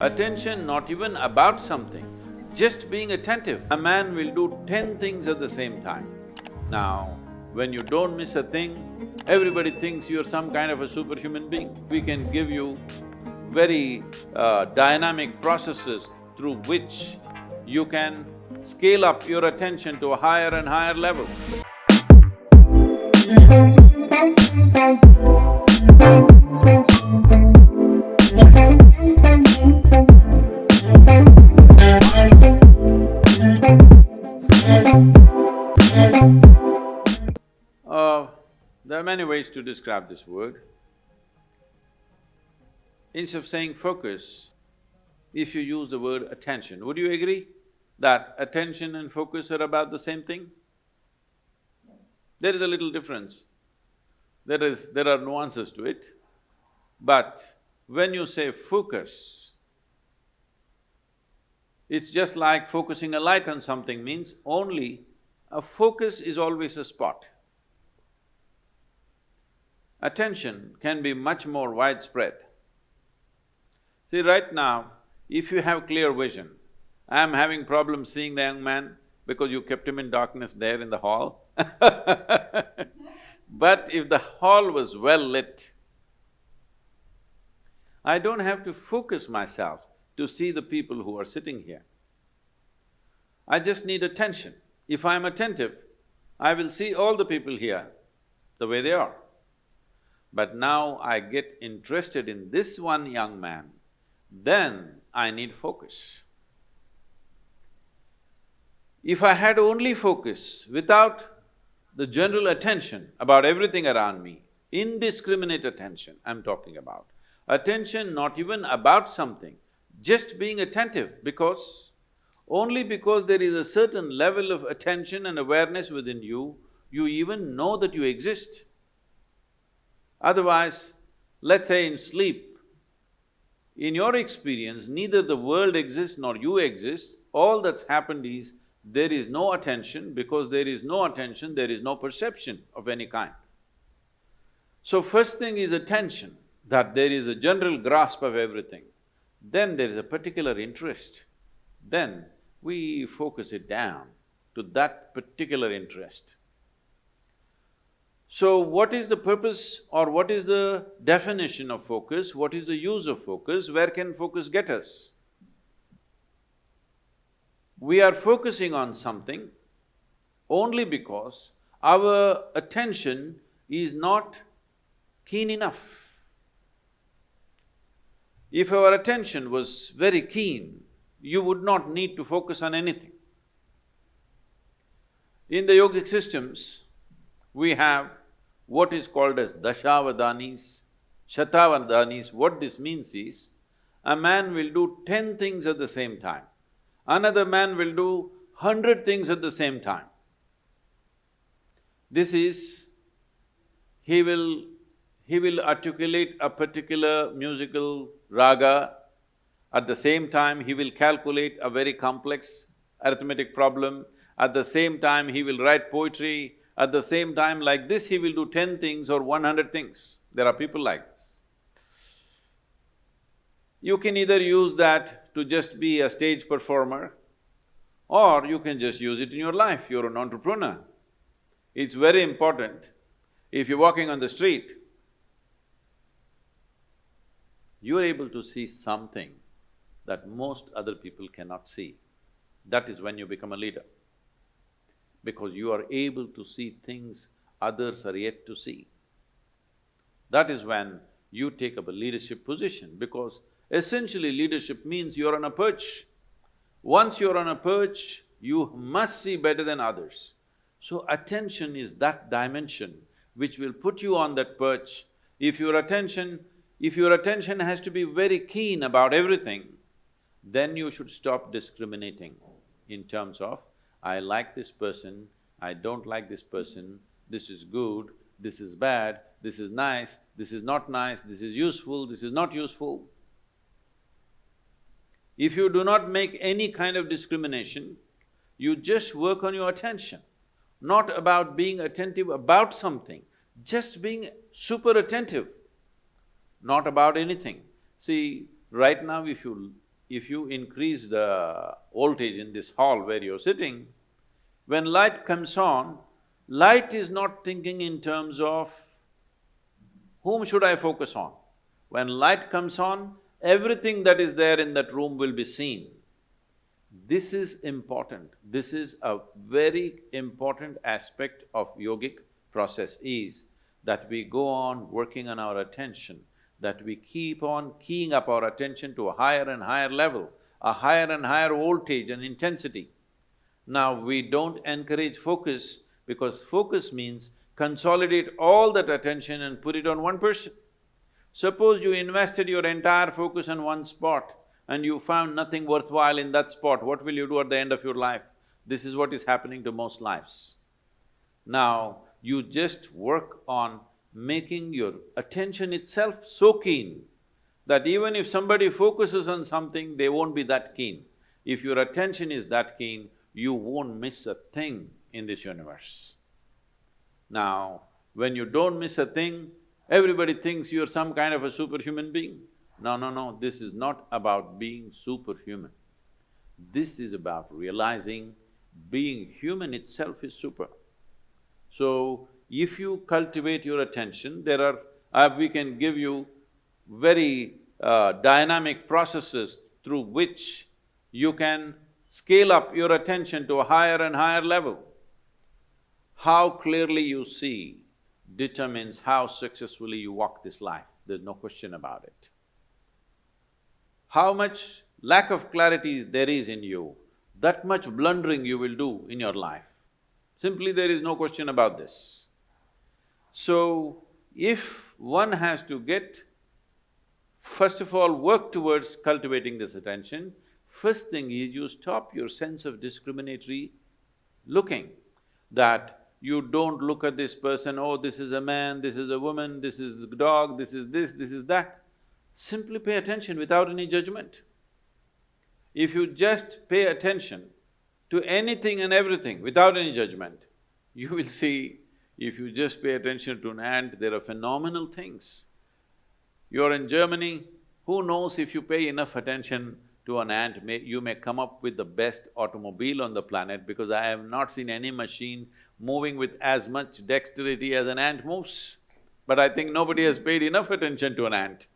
Attention not even about something, just being attentive. A man will do 10 things at the same time. Now, when you don't miss a thing, everybody thinks you're some kind of a superhuman being. We can give you very dynamic processes through which you can scale up your attention to a higher and higher level. There are many ways to describe this word. Instead of saying focus, if you use the word attention, would you agree that attention and focus are about the same thing? There is a little difference. There are nuances to it, but when you say focus, it's just like focusing a light on something means only a focus is always a spot. Attention can be much more widespread. See, right now, if you have clear vision, I'm having problems seeing the young man because you kept him in darkness there in the hall But if the hall was well lit, I don't have to focus myself to see the people who are sitting here. I just need attention. If I'm attentive, I will see all the people here the way they are. But now I get interested in this one young man, then I need focus. If I had only focus without the general attention about everything around me, indiscriminate attention I'm talking about, attention not even about something, just being attentive only because there is a certain level of attention and awareness within you, you even know that you exist. Otherwise, let's say in sleep, in your experience, neither the world exists nor you exist, all that's happened is there is no attention. Because there is no attention, there is no perception of any kind. So first thing is attention, that there is a general grasp of everything. Then there is a particular interest. Then we focus it down to that particular interest. So what is the purpose or what is the definition of focus? What is the use of focus? Where can focus get us? We are focusing on something only because our attention is not keen enough. If our attention was very keen, you would not need to focus on anything. In the yogic systems, we have what is called as dashavadanis, shatavadanis. What this means is, a man will do 10 things at the same time. Another man will do 100 things at the same time. This is, he will articulate a particular musical raga, at the same time he will calculate a very complex arithmetic problem, at the same time he will write poetry, at the same time like this he will do 10 things or 100 things. There are people like this. You can either use that to just be a stage performer, or you can just use it in your life, you're an entrepreneur. It's very important, if you're walking on the street, you're able to see something that most other people cannot see. That is when you become a leader. Because you are able to see things others are yet to see. That is when you take up a leadership position, because essentially leadership means you're on a perch. Once you're on a perch, you must see better than others. So attention is that dimension which will put you on that perch. If your attention has to be very keen about everything, then you should stop discriminating in terms of, I like this person, I don't like this person, this is good, this is bad, this is nice, this is not nice, this is useful, this is not useful. If you do not make any kind of discrimination, you just work on your attention, not about being attentive about something, just being super attentive, not about anything. See, right now if you if you increase the voltage in this hall where you're sitting, when light comes on, light is not thinking in terms of whom should I focus on. When light comes on, everything that is there in that room will be seen. This is important. This is a very important aspect of yogic process is that we go on working on our attention, that we keep on keying up our attention to a higher and higher level, a higher and higher voltage and intensity. Now, we don't encourage focus because focus means consolidate all that attention and put it on one person. Suppose you invested your entire focus on one spot and you found nothing worthwhile in that spot, what will you do at the end of your life? This is what is happening to most lives. Now, you just work on making your attention itself so keen that even if somebody focuses on something, they won't be that keen. If your attention is that keen, you won't miss a thing in this universe. Now, when you don't miss a thing, everybody thinks you're some kind of a superhuman being. No, this is not about being superhuman. This is about realizing being human itself is super. So, if you cultivate your attention, we can give you very dynamic processes through which you can scale up your attention to a higher and higher level. How clearly you see determines how successfully you walk this life, there's no question about it. How much lack of clarity there is in you, that much blundering you will do in your life. Simply there is no question about this. So, if one has to first of all, work towards cultivating this attention, first thing is you stop your sense of discriminatory looking, that you don't look at this person, oh, this is a man, this is a woman, this is a dog, this is this, this is that. Simply pay attention without any judgment. If you just pay attention to anything and everything without any judgment, you will see, if you just pay attention to an ant, there are phenomenal things. You're in Germany, who knows if you pay enough attention to an ant, you may come up with the best automobile on the planet because I have not seen any machine moving with as much dexterity as an ant moves. But I think nobody has paid enough attention to an ant.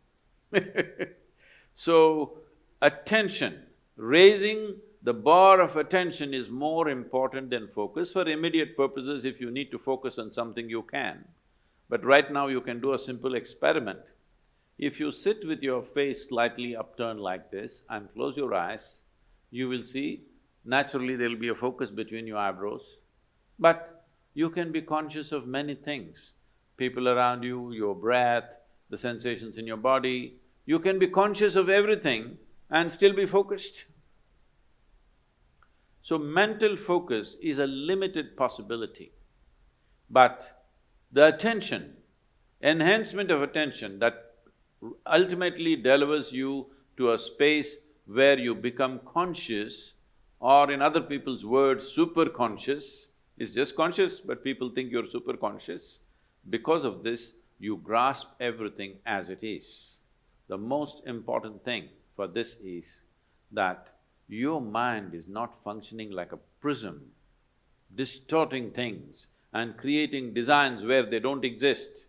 So, attention, raising the bar of attention is more important than focus. For immediate purposes, if you need to focus on something, you can. But right now you can do a simple experiment. If you sit with your face slightly upturned like this and close your eyes, you will see naturally there'll be a focus between your eyebrows. But you can be conscious of many things, people around you, your breath, the sensations in your body. You can be conscious of everything and still be focused. So mental focus is a limited possibility, but the attention, enhancement of attention that ultimately delivers you to a space where you become conscious, or in other people's words, super conscious, is just conscious but people think you're super conscious. Because of this, you grasp everything as it is. The most important thing for this is that your mind is not functioning like a prism, distorting things and creating designs where they don't exist.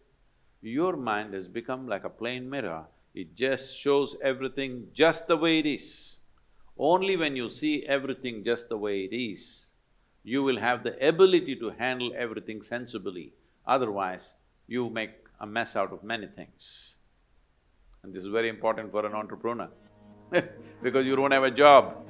Your mind has become like a plain mirror, it just shows everything just the way it is. Only when you see everything just the way it is, you will have the ability to handle everything sensibly, otherwise you make a mess out of many things. And this is very important for an entrepreneur because you don't have a job